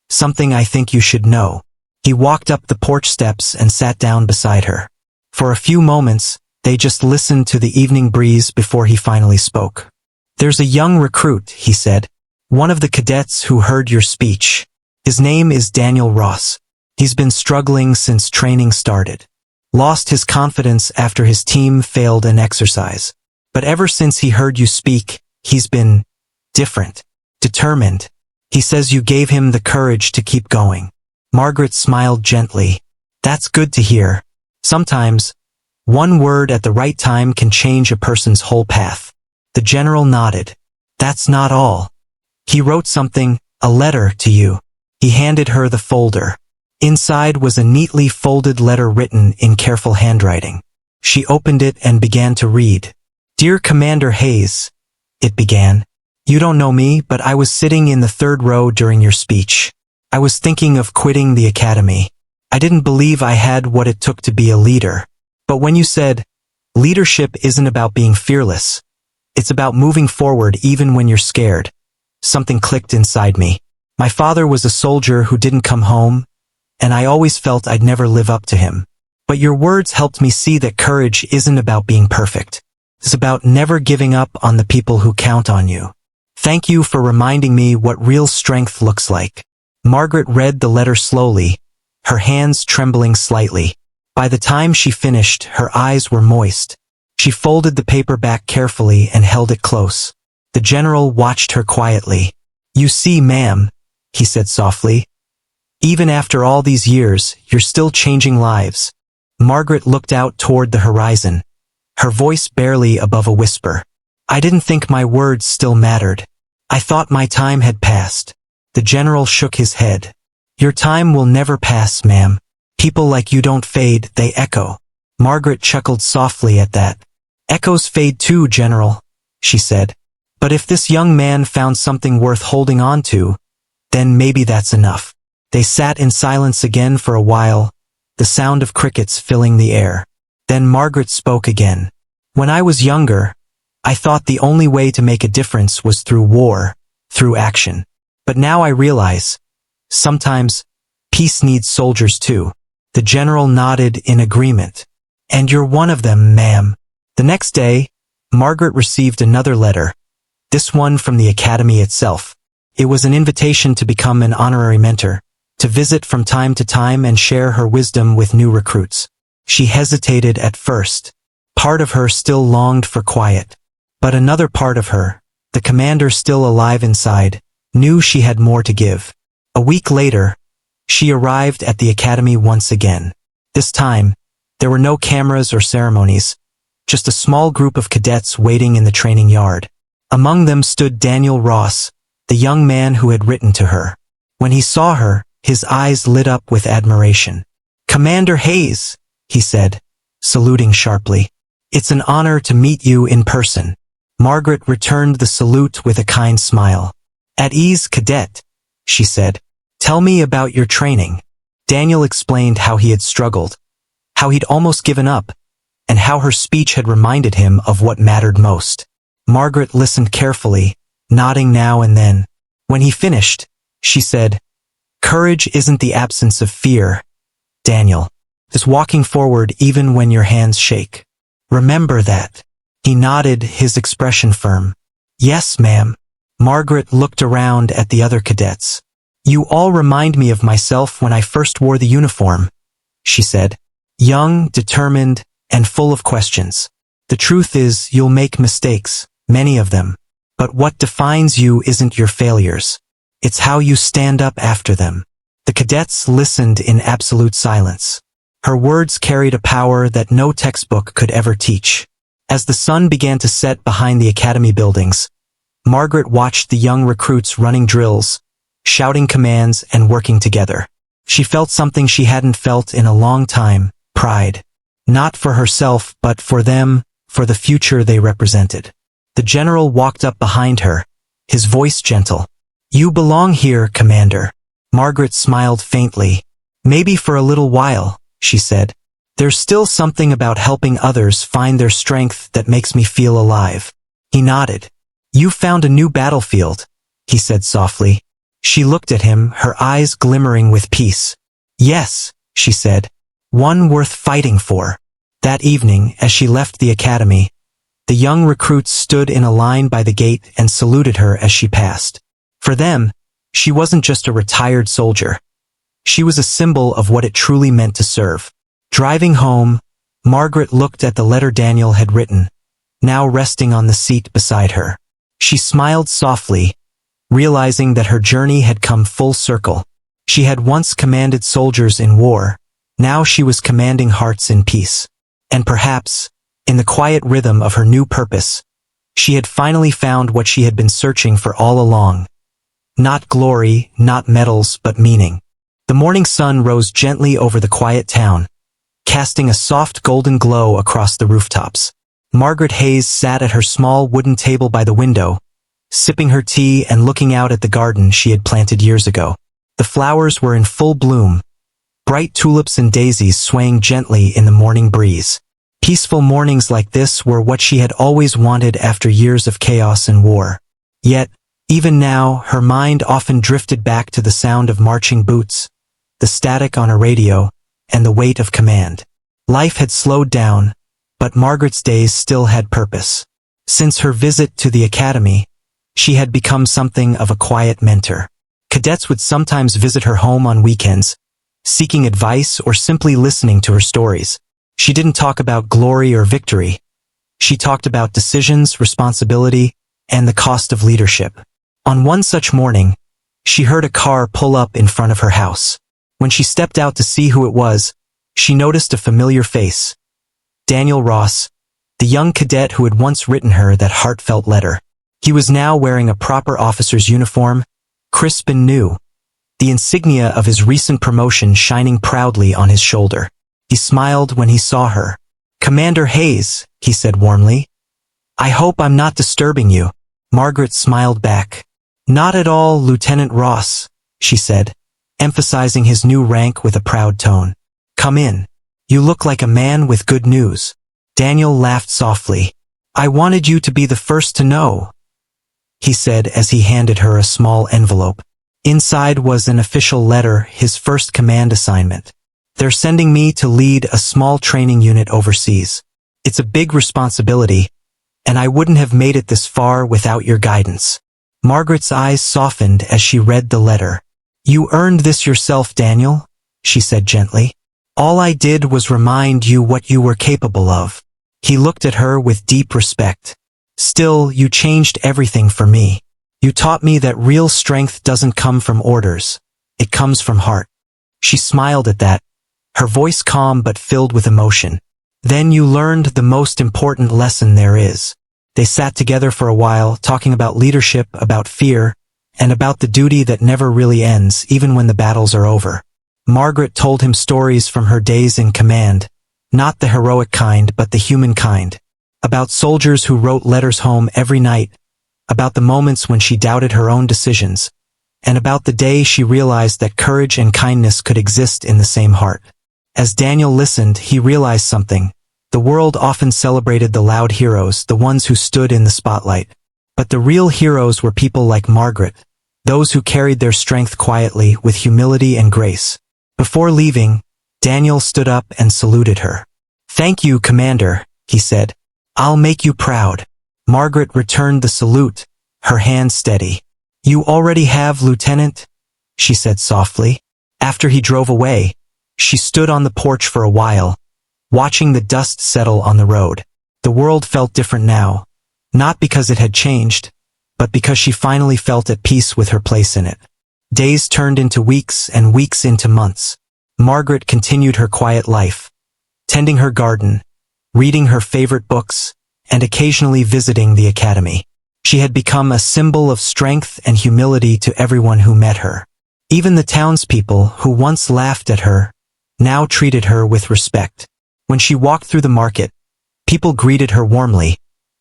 [SPEAKER 1] Something I think you should know." He walked up the porch steps and sat down beside her. For a few moments, they just listened to the evening breeze before he finally spoke. "There's a young recruit," he said. "One of the cadets who heard your speech. His name is Daniel Ross. He's been struggling since training started. Lost his confidence after his team failed an exercise. But ever since he heard you speak, he's been different, determined. He says you gave him the courage to keep going." Margaret smiled gently. "That's good to hear. Sometimes, one word at the right time can change a person's whole path." The general nodded. "That's not all. He wrote something, a letter to you." He handed her the folder. Inside was a neatly folded letter written in careful handwriting. She opened it and began to read. "Dear Commander Hayes," it began. "You don't know me, but I was sitting in the third row during your speech. I was thinking of quitting the academy. I didn't believe I had what it took to be a leader. But when you said, leadership isn't about being fearless. It's about moving forward even when you're scared, something clicked inside me. My father was a soldier who didn't come home, and I always felt I'd never live up to him. But your words helped me see that courage isn't about being perfect. It's about never giving up on the people who count on you. Thank you for reminding me what real strength looks like." Margaret read the letter slowly, her hands trembling slightly. By the time she finished, her eyes were moist. She folded the paper back carefully and held it close. The general watched her quietly. "You see, ma'am," he said softly, "even after all these years, you're still changing lives." Margaret looked out toward the horizon, her voice barely above a whisper. "I didn't think my words still mattered. I thought my time had passed." The general shook his head. "Your time will never pass, ma'am. People like you don't fade, they echo." Margaret chuckled softly at that. "Echoes fade too, General," she said. "But if this young man found something worth holding on to, then maybe that's enough." They sat in silence again for a while, the sound of crickets filling the air. Then Margaret spoke again. "When I was younger, I thought the only way to make a difference was through war, through action. But now I realize, sometimes, peace needs soldiers too." The general nodded in agreement. "And you're one of them, ma'am." The next day, Margaret received another letter, this one from the academy itself. It was an invitation to become an honorary mentor, to visit from time to time and share her wisdom with new recruits. She hesitated at first. Part of her still longed for quiet. But another part of her, the commander still alive inside, knew she had more to give. A week later, she arrived at the academy once again. This time, there were no cameras or ceremonies, just a small group of cadets waiting in the training yard. Among them stood Daniel Ross, the young man who had written to her. When he saw her, his eyes lit up with admiration. "Commander Hayes," he said, saluting sharply. "It's an honor to meet you in person." Margaret returned the salute with a kind smile. "At ease, cadet," she said. "Tell me about your training." Daniel explained how he had struggled, how he'd almost given up, and how her speech had reminded him of what mattered most. Margaret listened carefully, nodding now and then. When he finished, she said, "Courage isn't the absence of fear, Daniel. It's walking forward even when your hands shake. Remember that." He nodded, his expression firm. "Yes, ma'am." Margaret looked around at the other cadets. "You all remind me of myself when I first wore the uniform," she said. "Young, determined, and full of questions. The truth is, you'll make mistakes, many of them. But what defines you isn't your failures. It's how you stand up after them." The cadets listened in absolute silence. Her words carried a power that no textbook could ever teach. As the sun began to set behind the academy buildings, Margaret watched the young recruits running drills, shouting commands and working together. She felt something she hadn't felt in a long time, pride. Not for herself, but for them, for the future they represented. The general walked up behind her, his voice gentle. "You belong here, Commander." Margaret smiled faintly. "Maybe for a little while," she said. "There's still something about helping others find their strength that makes me feel alive." He nodded. "You found a new battlefield," he said softly. She looked at him, her eyes glimmering with peace. "Yes," she said, "one worth fighting for." That evening, as she left the academy, the young recruits stood in a line by the gate and saluted her as she passed. For them, she wasn't just a retired soldier. She was a symbol of what it truly meant to serve. Driving home, Margaret looked at the letter Daniel had written, now resting on the seat beside her. She smiled softly, realizing that her journey had come full circle. She had once commanded soldiers in war, now she was commanding hearts in peace. And perhaps, in the quiet rhythm of her new purpose, she had finally found what she had been searching for all along. Not glory, not medals, but meaning. The morning sun rose gently over the quiet town, casting a soft golden glow across the rooftops. Margaret Hayes sat at her small wooden table by the window, sipping her tea and looking out at the garden she had planted years ago. The flowers were in full bloom, bright tulips and daisies swaying gently in the morning breeze. Peaceful mornings like this were what she had always wanted after years of chaos and war. Yet, even now, her mind often drifted back to the sound of marching boots, the static on a radio, and the weight of command. Life had slowed down, but Margaret's days still had purpose. Since her visit to the academy, she had become something of a quiet mentor. Cadets would sometimes visit her home on weekends, seeking advice or simply listening to her stories. She didn't talk about glory or victory. She talked about decisions, responsibility, and the cost of leadership. On one such morning, she heard a car pull up in front of her house. When she stepped out to see who it was, she noticed a familiar face. Daniel Ross, the young cadet who had once written her that heartfelt letter. He was now wearing a proper officer's uniform, crisp and new, the insignia of his recent promotion shining proudly on his shoulder. He smiled when he saw her. "Commander Hayes," he said warmly. "I hope I'm not disturbing you." Margaret smiled back. "Not at all, Lieutenant Ross," she said, emphasizing his new rank with a proud tone. "Come in. You look like a man with good news." Daniel laughed softly. "I wanted you to be the first to know," he said as he handed her a small envelope. Inside was an official letter, his first command assignment. "They're sending me to lead a small training unit overseas. It's a big responsibility, and I wouldn't have made it this far without your guidance." Margaret's eyes softened as she read the letter. "You earned this yourself, Daniel," she said gently. "All I did was remind you what you were capable of." He looked at her with deep respect. "Still, you changed everything for me. You taught me that real strength doesn't come from orders. It comes from heart. She smiled at that, her voice calm but filled with emotion. Then you learned the most important lesson there is. They sat together for a while, talking about leadership, about fear, and about the duty that never really ends, even when the battles are over. Margaret told him stories from her days in command, not the heroic kind, but the human kind. About soldiers who wrote letters home every night, about the moments when she doubted her own decisions, and about the day she realized that courage and kindness could exist in the same heart. As Daniel listened, he realized something. The world often celebrated the loud heroes, the ones who stood in the spotlight. But the real heroes were people like Margaret, those who carried their strength quietly with humility and grace. Before leaving, Daniel stood up and saluted her. "Thank you, Commander," he said. "I'll make you proud." Margaret returned the salute, her hand steady. "You already have, Lieutenant," she said softly. After he drove away, she stood on the porch for a while, watching the dust settle on the road. The world felt different now, not because it had changed, but because she finally felt at peace with her place in it. Days turned into weeks and weeks into months. Margaret continued her quiet life, tending her garden, reading her favorite books, and occasionally visiting the academy. She had become a symbol of strength and humility to everyone who met her. Even the townspeople who once laughed at her now treated her with respect. When she walked through the market, people greeted her warmly,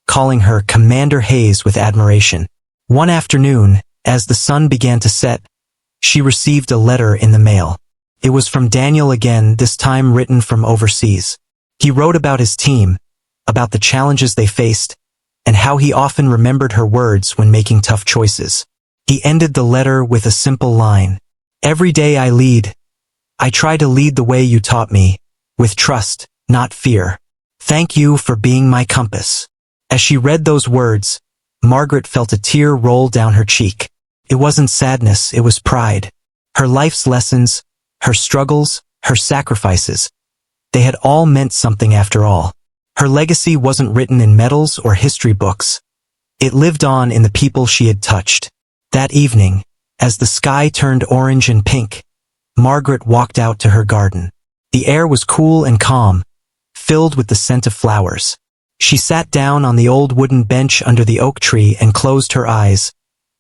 [SPEAKER 1] calling her Commander Hayes with admiration. One afternoon, as the sun began to set, she received a letter in the mail. It was from Daniel again, this time written from overseas. He wrote about his team, about the challenges they faced, and how he often remembered her words when making tough choices. He ended the letter with a simple line. "Every day I lead. I try to lead the way you taught me, with trust, not fear. Thank you for being my compass." As she read those words, Margaret felt a tear roll down her cheek. It wasn't sadness, it was pride. Her life's lessons, her struggles, her sacrifices, they had all meant something after all. Her legacy wasn't written in medals or history books. It lived on in the people she had touched. That evening, as the sky turned orange and pink, Margaret walked out to her garden. The air was cool and calm, filled with the scent of flowers. She sat down on the old wooden bench under the oak tree and closed her eyes,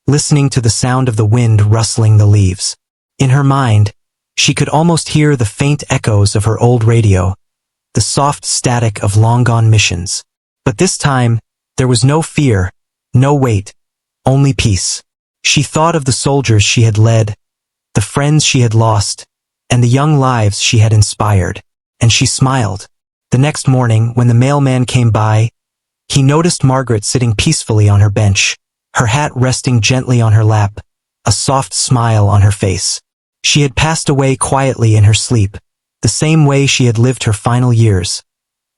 [SPEAKER 1] listening to the sound of the wind rustling the leaves. In her mind, she could almost hear the faint echoes of her old radio, the soft static of long-gone missions. But this time, there was no fear, no weight, only peace. She thought of the soldiers she had led, the friends she had lost, and the young lives she had inspired, and she smiled. The next morning, when the mailman came by, he noticed Margaret sitting peacefully on her bench, her hat resting gently on her lap, a soft smile on her face. She had passed away quietly in her sleep, the same way she had lived her final years.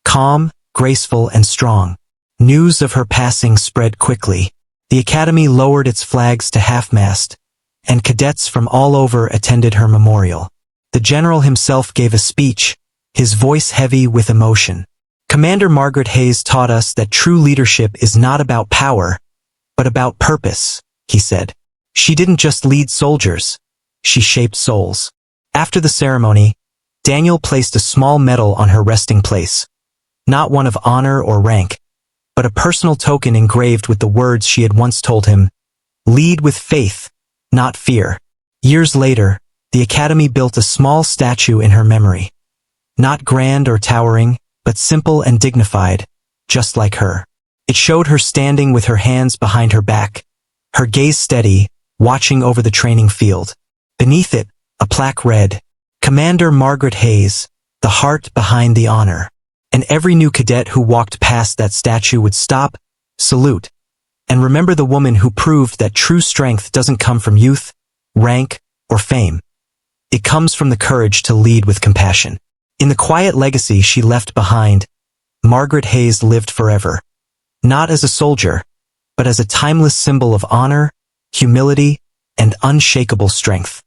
[SPEAKER 1] Calm, graceful, and strong. News of her passing spread quickly. The academy lowered its flags to half-mast, and cadets from all over attended her memorial. The general himself gave a speech, his voice heavy with emotion. "Commander Margaret Hayes taught us that true leadership is not about power, but about purpose," he said. "She didn't just lead soldiers, she shaped souls." After the ceremony, Daniel placed a small medal on her resting place. Not one of honor or rank, but a personal token engraved with the words she had once told him, "Lead with faith, not fear." Years later, the academy built a small statue in her memory. Not grand or towering, but simple and dignified, just like her. It showed her standing with her hands behind her back, her gaze steady, watching over the training field. Beneath it, a plaque read, "Commander Margaret Hayes, the heart behind the honor." And every new cadet who walked past that statue would stop, salute, and remember the woman who proved that true strength doesn't come from youth, rank, or fame. It comes from the courage to lead with compassion. In the quiet legacy she left behind, Margaret Hayes lived forever. Not as a soldier, but as a timeless symbol of honor, humility, and unshakable strength.